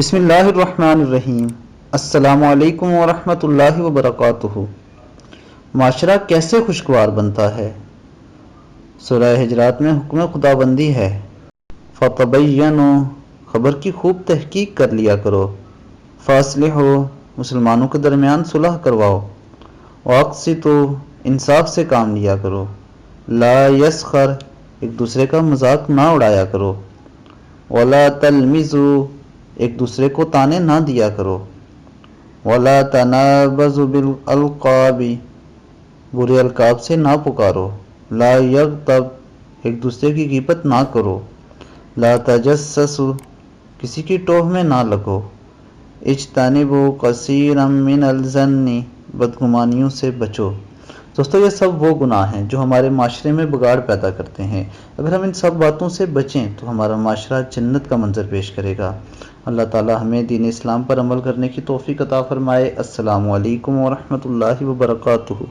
بسم اللہ الرحمن الرحیم۔ السلام علیکم ورحمۃ اللہ وبرکاتہ۔ معاشرہ کیسے خوشگوار بنتا ہے؟ سورہ حجرات میں حکم خداوندی ہے، فتبینوا، خبر کی خوب تحقیق کر لیا کرو، فاصلحوا، مسلمانوں کے درمیان صلح کرواؤ، واقسطوا، انصاف سے کام لیا کرو، لا یسخر، ایک دوسرے کا مذاق نہ اڑایا کرو، ولا تلمزوا، ایک دوسرے کو تانے نہ دیا کرو، ولا تنابزوا بالالقاب، برے القاب سے نہ پکارو، لا یغتب، ایک دوسرے کی غیبت نہ کرو، لا تجسسوا، کسی کی ٹوہ میں نہ لگو، اجتنبوا کثیرا من الظن، بدگمانیوں سے بچو۔ دوستو یہ سب وہ گناہ ہیں جو ہمارے معاشرے میں بگاڑ پیدا کرتے ہیں۔ اگر ہم ان سب باتوں سے بچیں تو ہمارا معاشرہ جنت کا منظر پیش کرے گا۔ اللہ تعالی ہمیں دین اسلام پر عمل کرنے کی توفیق عطا فرمائے۔ السلام علیکم ورحمۃ اللہ وبرکاتہ۔